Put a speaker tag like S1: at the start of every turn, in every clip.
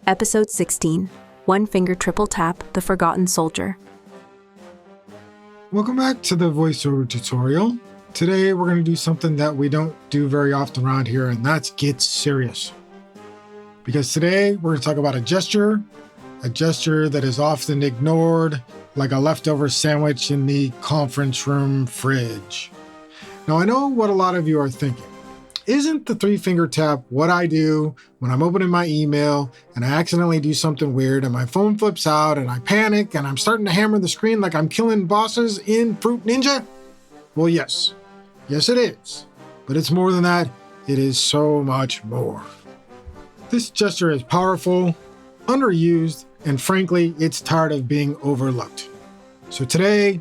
S1: Episode 16, One Finger Triple Tap, The Forgotten Soldier.
S2: Welcome back to the VoiceOver tutorial. Today we're going to do something that we don't do very often around here, and that's get serious. Because today we're going to talk about a gesture that is often ignored like a leftover sandwich in the conference room fridge. Now I know what a lot of you are thinking. Isn't the 3-finger tap what I do when I'm opening my email and I accidentally do something weird and my phone flips out and I panic and I'm starting to hammer the screen like I'm killing bosses in Fruit Ninja? Well, yes. Yes, it is. But it's more than that. It is so much more. This gesture is powerful, underused, and frankly, it's tired of being overlooked. So today,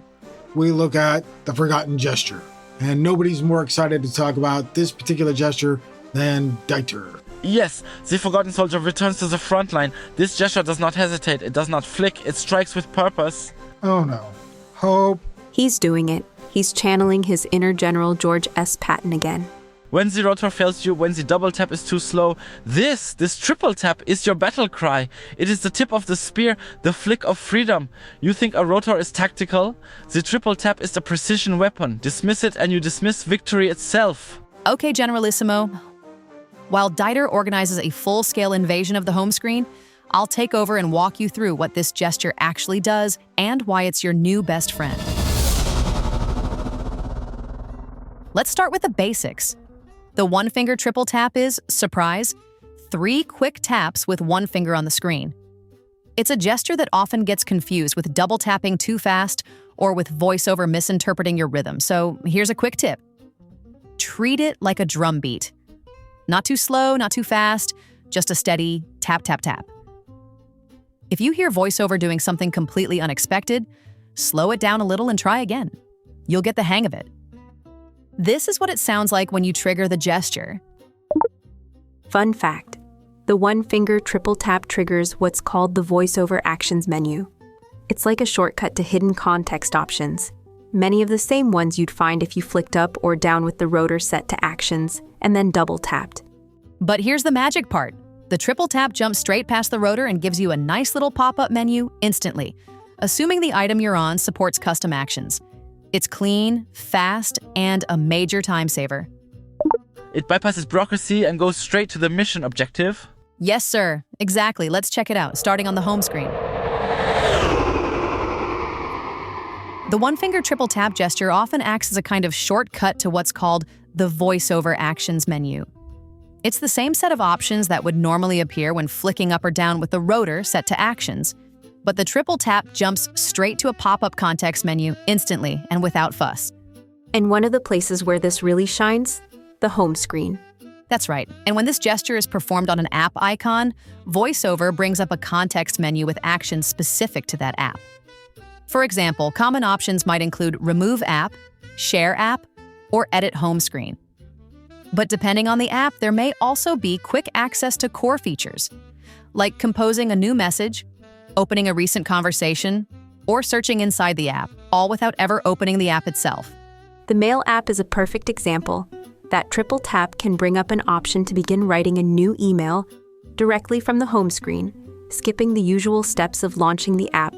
S2: we look at the forgotten gesture. And nobody's more excited to talk about this particular gesture than Deiter.
S3: Yes, the forgotten soldier returns to the front line. This gesture does not hesitate, it does not flick, it strikes with purpose.
S2: Oh no. Hope.
S1: He's doing it. He's channeling his inner General George S. Patton again.
S3: When the rotor fails you, when the double tap is too slow, this triple tap is your battle cry. It is the tip of the spear, the flick of freedom. You think a rotor is tactical? The triple tap is the precision weapon. Dismiss it and you dismiss victory itself.
S4: Okay, Generalissimo. While Deiter organizes a full-scale invasion of the home screen, I'll take over and walk you through what this gesture actually does and why it's your new best friend. Let's start with the basics. The one-finger triple tap is, surprise, 3 quick taps with one finger on the screen. It's a gesture that often gets confused with double tapping too fast or with VoiceOver misinterpreting your rhythm. So here's a quick tip. Treat it like a drum beat. Not too slow, not too fast, just a steady tap, tap, tap. If you hear VoiceOver doing something completely unexpected, slow it down a little and try again. You'll get the hang of it. This is what it sounds like when you trigger the gesture.
S1: Fun fact, the one-finger triple tap triggers what's called the VoiceOver Actions Menu. It's like a shortcut to hidden context options, many of the same ones you'd find if you flicked up or down with the rotor set to Actions and then double-tapped.
S4: But here's the magic part. The triple tap jumps straight past the rotor and gives you a nice little pop-up menu instantly, assuming the item you're on supports custom actions. It's clean, fast, and a major time saver.
S3: It bypasses bureaucracy and goes straight to the mission objective.
S4: Yes, sir. Exactly. Let's check it out, starting on the home screen. The one-finger triple tap gesture often acts as a kind of shortcut to what's called the VoiceOver Actions Menu. It's the same set of options that would normally appear when flicking up or down with the rotor set to Actions. But the triple tap jumps straight to a pop-up context menu instantly and without fuss.
S1: And one of the places where this really shines? The home screen.
S4: That's right. And when this gesture is performed on an app icon, VoiceOver brings up a context menu with actions specific to that app. For example, common options might include Remove App, Share App, or Edit Home Screen. But depending on the app, there may also be quick access to core features, like composing a new message, opening a recent conversation, or searching inside the app, all without ever opening the app itself.
S1: The Mail app is a perfect example. That triple tap can bring up an option to begin writing a new email directly from the home screen, skipping the usual steps of launching the app,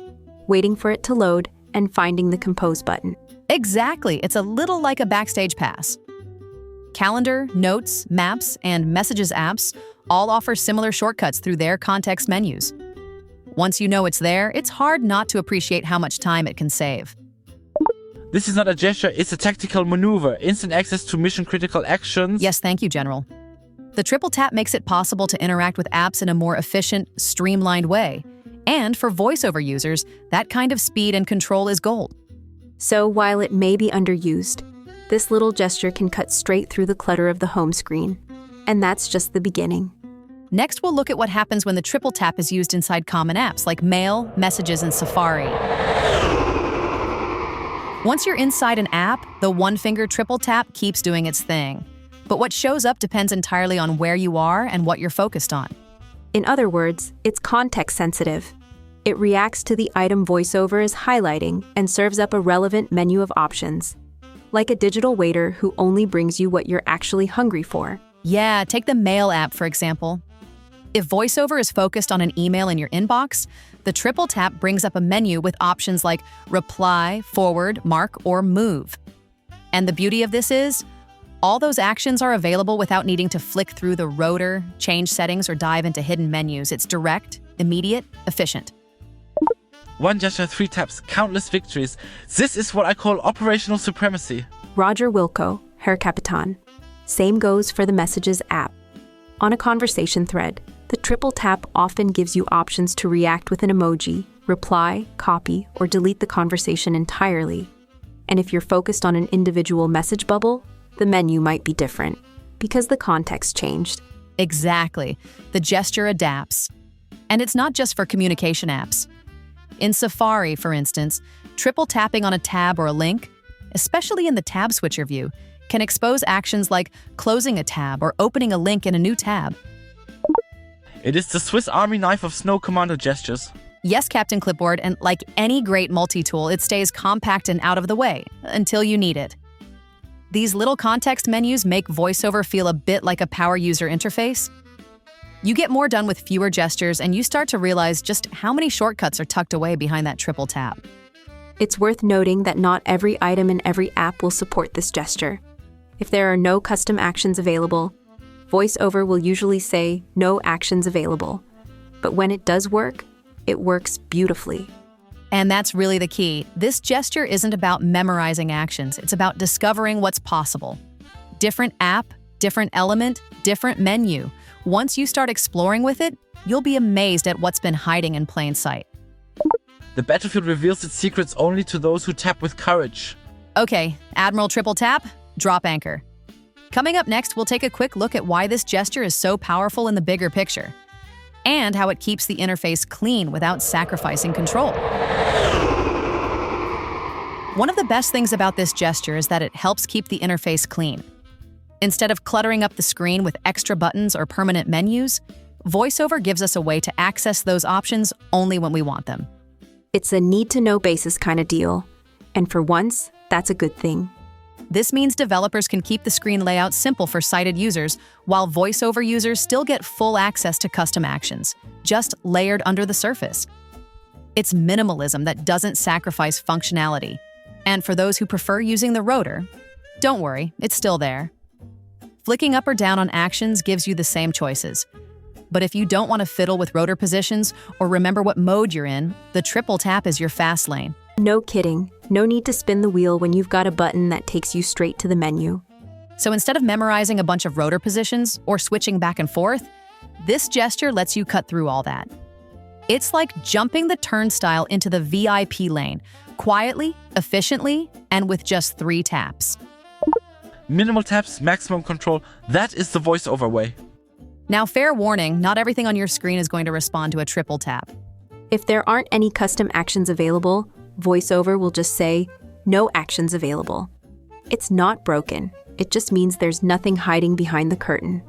S1: waiting for it to load, and finding the Compose button.
S4: Exactly. It's a little like a backstage pass. Calendar, Notes, Maps, and Messages apps all offer similar shortcuts through their context menus. Once you know it's there, it's hard not to appreciate how much time it can save.
S3: This is not a gesture, it's a tactical maneuver. Instant access to mission-critical actions.
S4: Yes, thank you, General. The triple tap makes it possible to interact with apps in a more efficient, streamlined way. And for VoiceOver users, that kind of speed and control is gold.
S1: So while it may be underused, this little gesture can cut straight through the clutter of the home screen. And that's just the beginning.
S4: Next, we'll look at what happens when the triple tap is used inside common apps like Mail, Messages, and Safari. Once you're inside an app, the one-finger triple tap keeps doing its thing. But what shows up depends entirely on where you are and what you're focused on.
S1: In other words, it's context-sensitive. It reacts to the item VoiceOver is highlighting and serves up a relevant menu of options, like a digital waiter who only brings you what you're actually hungry for.
S4: Yeah, take the Mail app, for example. If VoiceOver is focused on an email in your inbox, the triple tap brings up a menu with options like reply, forward, mark, or move. And the beauty of this is, all those actions are available without needing to flick through the rotor, change settings, or dive into hidden menus. It's direct, immediate, efficient.
S3: One gesture, 3 taps, countless victories. This is what I call operational supremacy.
S1: Roger Wilco, Herr Capitan. Same goes for the Messages app. On a conversation thread, the triple tap often gives you options to react with an emoji, reply, copy, or delete the conversation entirely. And if you're focused on an individual message bubble, the menu might be different, because the context changed.
S4: Exactly. The gesture adapts. And it's not just for communication apps. In Safari, for instance, triple tapping on a tab or a link, especially in the tab switcher view, can expose actions like closing a tab or opening a link in a new tab.
S3: It is the Swiss Army knife of snow commando gestures.
S4: Yes, Captain Clipboard, and like any great multi-tool, it stays compact and out of the way until you need it. These little context menus make VoiceOver feel a bit like a power user interface. You get more done with fewer gestures, and you start to realize just how many shortcuts are tucked away behind that triple tap.
S1: It's worth noting that not every item in every app will support this gesture. If there are no custom actions available, VoiceOver will usually say no actions available. But when it does work, it works beautifully.
S4: And that's really the key. This gesture isn't about memorizing actions. It's about discovering what's possible. Different app, different element, different menu. Once you start exploring with it, you'll be amazed at what's been hiding in plain sight.
S3: The battlefield reveals its secrets only to those who tap with courage.
S4: Okay, Admiral Triple Tap, drop anchor. Coming up next, we'll take a quick look at why this gesture is so powerful in the bigger picture, and how it keeps the interface clean without sacrificing control. One of the best things about this gesture is that it helps keep the interface clean. Instead of cluttering up the screen with extra buttons or permanent menus, VoiceOver gives us a way to access those options only when we want them.
S1: It's a need-to-know basis kind of deal, and for once, that's a good thing.
S4: This means developers can keep the screen layout simple for sighted users, while VoiceOver users still get full access to custom actions, just layered under the surface. It's minimalism that doesn't sacrifice functionality. And for those who prefer using the rotor, don't worry, it's still there. Flicking up or down on actions gives you the same choices. But if you don't want to fiddle with rotor positions or remember what mode you're in, the triple tap is your fast lane.
S1: No kidding. No need to spin the wheel when you've got a button that takes you straight to the menu.
S4: So instead of memorizing a bunch of rotor positions or switching back and forth, this gesture lets you cut through all that. It's like jumping the turnstile into the VIP lane, quietly, efficiently, and with just 3 taps.
S3: Minimal taps, maximum control. That is the VoiceOver way.
S4: Now, fair warning, not everything on your screen is going to respond to a triple tap.
S1: If there aren't any custom actions available, VoiceOver will just say, no actions available. It's not broken. It just means there's nothing hiding behind the curtain.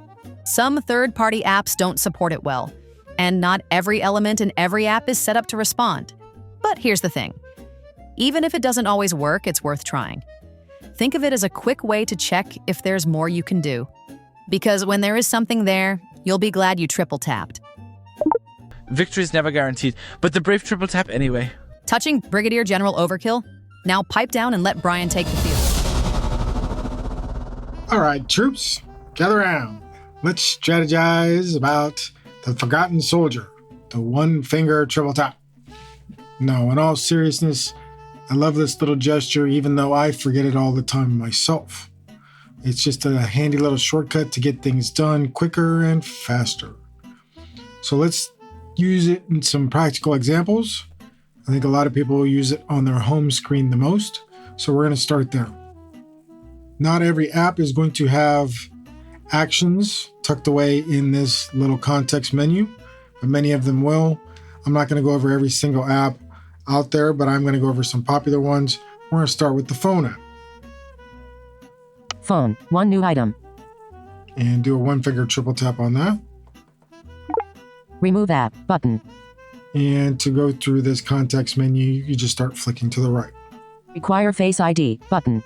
S4: Some third-party apps don't support it well, and not every element in every app is set up to respond. But here's the thing. Even if it doesn't always work, it's worth trying. Think of it as a quick way to check if there's more you can do. Because when there is something there, you'll be glad you triple tapped.
S3: Victory is never guaranteed, but the brave triple tap anyway.
S4: Touching Brigadier General Overkill? Now pipe down and let Brian take the field.
S2: All right, troops, gather around. Let's strategize about the forgotten soldier, the one-finger triple tap. No, in all seriousness, I love this little gesture even though I forget it all the time myself. It's just a handy little shortcut to get things done quicker and faster. So let's use it in some practical examples. I think a lot of people use it on their home screen the most, so we're going to start there. Not every app is going to have actions tucked away in this little context menu, but many of them will. I'm not going to go over every single app out there, but I'm going to go over some popular ones. We're going to start with the phone app.
S5: Phone, 1 new item.
S2: And do a one-finger triple tap on that.
S5: Remove app, button.
S2: And to go through this context menu, you just start flicking to the right.
S5: Require Face ID, button.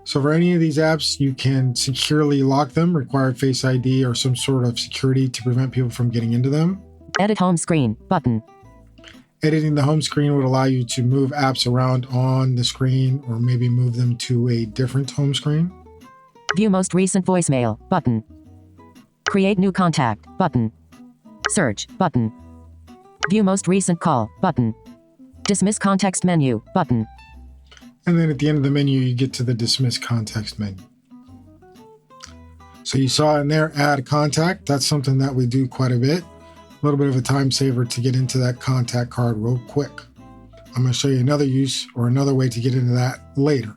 S2: So for any of these apps, you can securely lock them, require Face ID or some sort of security to prevent people from getting into them.
S4: Edit home screen button.
S2: Editing the home screen would allow you to move apps around on the screen or maybe move them to a different home screen.
S4: View most recent voicemail button. Create new contact button. Search button. View most recent call button. Dismiss context menu button.
S2: And then at the end of the menu, you get to the dismiss context menu. So you saw in there, add contact. That's something that we do quite a bit. A little bit of a time saver to get into that contact card real quick. I'm going to show you another use or another way to get into that later.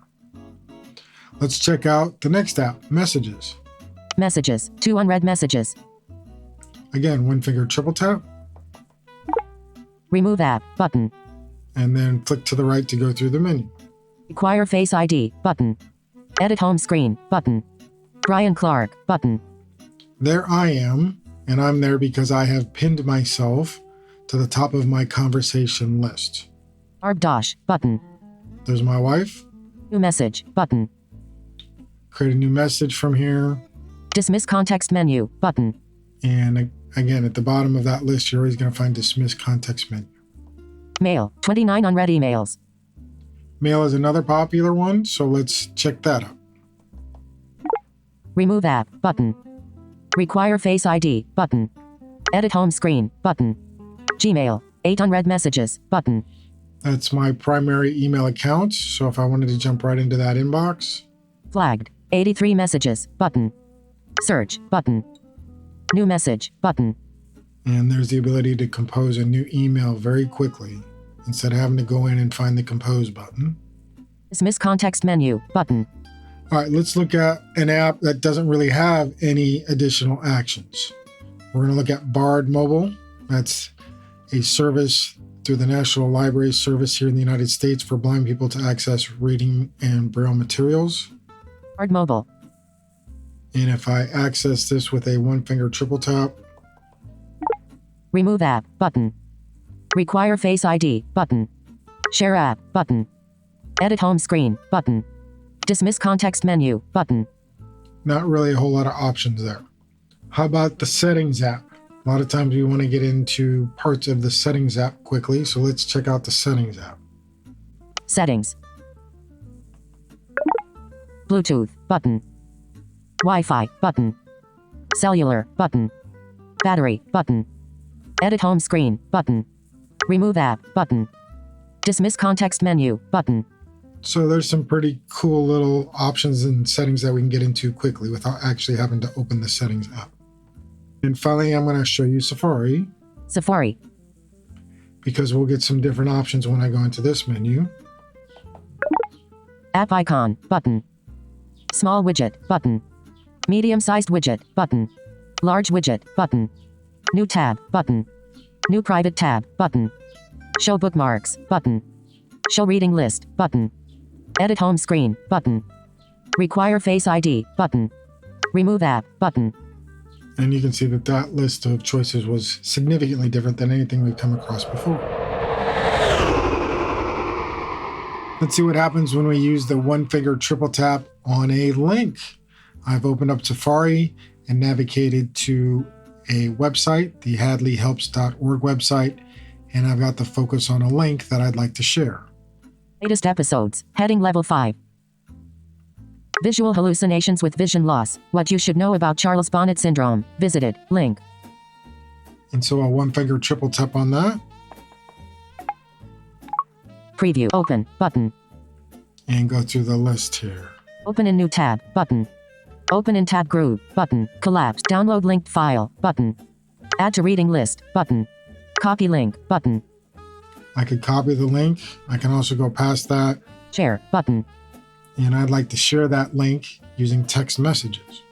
S2: Let's check out the next app, Messages.
S4: Messages, 2 unread messages.
S2: Again, one finger triple tap,
S4: Remove app button.
S2: and then flick to the right to go through the menu.
S4: Require Face ID button. Edit home screen button. Brian Clark button.
S2: There I am, and I'm there because I have pinned myself to the top of my conversation list.
S4: Arb Dosh button.
S2: There's my wife.
S4: New message button.
S2: Create a new message from here.
S4: Dismiss context menu button.
S2: And again, at the bottom of that list, you're always going to find dismiss context menu.
S4: Mail, 29 unread emails.
S2: Mail is another popular one, so let's check that out.
S4: Remove app button. Require Face ID button. Edit home screen button. Gmail, 8 unread messages button.
S2: That's my primary email account, so if I wanted to jump right into that inbox,
S4: Flagged, 83 messages button. Search button. New message button.
S2: and there's the ability to compose a new email very quickly instead of having to go in and find the compose button.
S4: Dismiss context menu button.
S2: All right, let's look at an app that doesn't really have any additional actions. We're going to look at Bard Mobile. That's a service through the National Library Service here in the United States for blind people to access reading and braille materials.
S4: Bard Mobile.
S2: And if I access this with a one finger triple tap,
S4: Remove app button. Require Face ID button. Share app button. Edit home screen button. Dismiss context menu button.
S2: not really a whole lot of options there. How about the Settings app? A lot of times we want to get into parts of the Settings app quickly, so let's check out the Settings app.
S4: Settings. Bluetooth button. Wi-Fi button. Cellular button. Battery button. Edit home screen button. Remove app button. Dismiss context menu button.
S2: So there's some pretty cool little options and settings that we can get into quickly without actually having to open the Settings app. And finally, I'm going to show you Safari,
S4: Safari.
S2: because we'll get some different options when I go into this menu.
S4: App icon button. Small widget button. Medium-sized widget button. Large widget button. New tab button. New private tab button. Show bookmarks button. Show reading list button. Edit home screen button. Require Face ID button. Remove app button.
S2: And you can see that that list of choices was significantly different than anything we've come across before. Let's see what happens when we use the one finger triple tap on a link. I've opened up Safari and navigated to a website, the hadleyhelps.org website, and I've got the focus on a link that I'd like to share.
S4: Latest episodes. Heading level 5. Visual hallucinations with vision loss. What you should know about Charles Bonnet syndrome. Visited. Link.
S2: And so I'll one finger triple tap on that
S4: Preview. Open. Button.
S2: and go through the list here.
S4: Open in new tab. Button. Open in tab group. Button. Collapse. Download linked file. Button. Add to reading list. Button. Copy link. Button.
S2: I could copy the link. I can also go past that,
S4: Share. Button.
S2: and I'd like to share that link using text messages.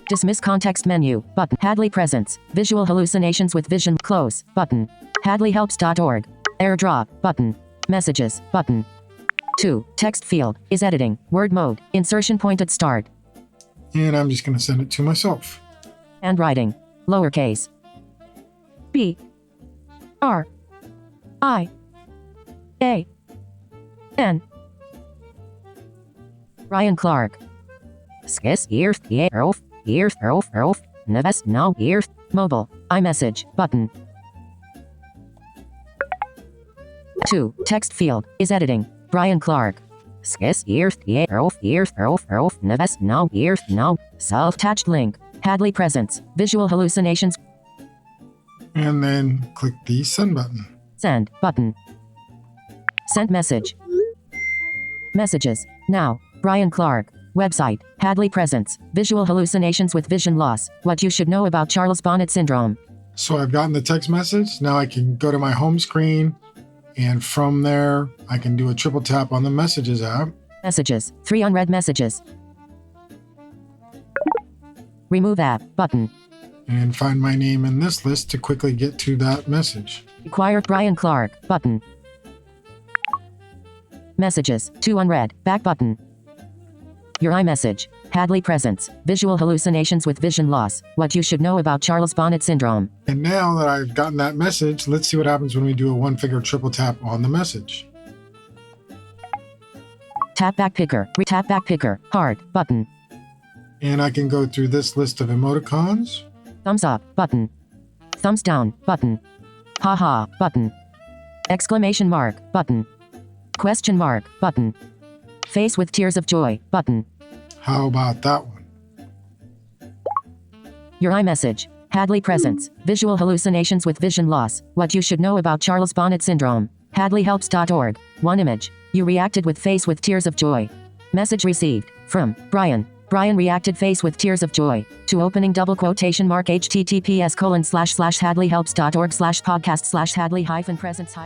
S4: Dismiss context menu. Button. Hadley Presents. Visual hallucinations with vision. Close. Button. hadleyhelps.org. AirDrop. Button. Messages. Button. 2. Text field. Is editing. Word mode. Insertion point at start.
S2: And I'm just going to send it to myself.
S4: Handwriting. Lowercase. B. R. I. A. N. Brian Clark. Skis earth earth Neves now earth. Mobile. iMessage button. 2. Text field is editing. Brian Clark. Skis earth Neves now earth now. Self-attached link. Hadley presence. Visual hallucinations.
S2: And then click the send button.
S4: Send button. Send message. Messages. Now. Brian Clark. Website. Hadley presence. Visual hallucinations with vision loss. What you should know about Charles Bonnet syndrome.
S2: So I've gotten the text message. Now I can go to my home screen, and from there, I can do a triple tap on the Messages app.
S4: Messages. 3 unread messages. Remove app button.
S2: And find my name in this list to quickly get to that message.
S4: Required Brian Clark button. Messages. 2 unread. Back button. Your iMessage. Hadley presence. Visual hallucinations with vision loss. What you should know about Charles Bonnet syndrome.
S2: And now that I've gotten that message, let's see what happens when we do a one-finger triple tap on the message.
S4: Tap back picker. Tap back picker. Hard button.
S2: And I can go through this list of emoticons.
S4: Thumbs up button. Thumbs down button. Haha button. Exclamation mark button. Question mark button. Face with tears of joy button.
S2: How about that one?
S4: Your iMessage. Hadley presence. Visual hallucinations with vision loss. What you should know about Charles Bonnet syndrome. HadleyHelps.org. 1 image. You reacted with face with tears of joy. Message received. From Brian. Brian reacted face with tears of joy. To opening double quotation mark https://hadleyhelps.org/podcast/hadley-presence-.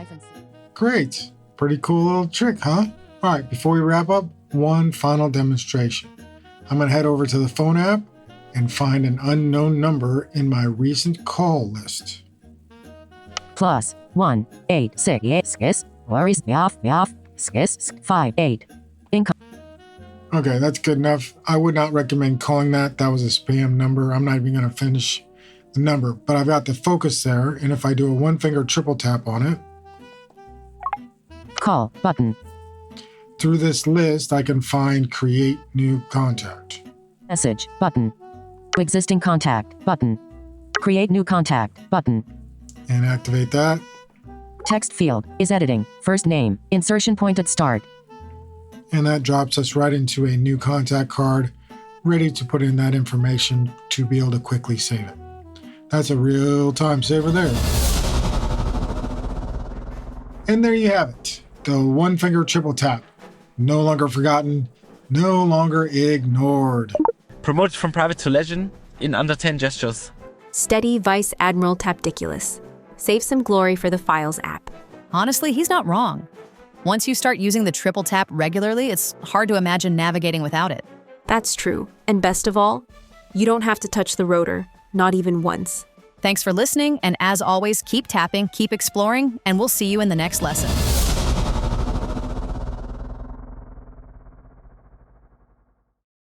S2: Great. Pretty cool little trick, huh? All right, before we wrap up, one final demonstration. I'm going to head over to the phone app and find an unknown number in my recent call list.
S4: +1 8 6 8 skis worries off 5 8 income.
S2: Okay, that's good enough. I would not recommend calling that. That was a spam number. I'm not even going to finish the number, but I've got the focus there, and if I do a one-finger triple tap on it,
S4: call button.
S2: Through this list, I can find Create New Contact.
S4: Message button. Existing contact button. Create new contact button.
S2: And activate that.
S4: Text field is editing. First name. Insertion point at start.
S2: And that drops us right into a new contact card, ready to put in that information to be able to quickly save it. That's a real time saver there. And there you have it. The one-finger triple tap. No longer forgotten, no longer ignored.
S3: Promoted from private to legend in under 10 gestures.
S1: Steady Vice Admiral Tapdiculus. Save some glory for the Files app.
S4: Honestly, he's not wrong. Once you start using the triple tap regularly, it's hard to imagine navigating without it.
S1: That's true. And best of all, you don't have to touch the rotor, not even once.
S4: Thanks for listening, and as always, keep tapping, keep exploring, and we'll see you in the next lesson.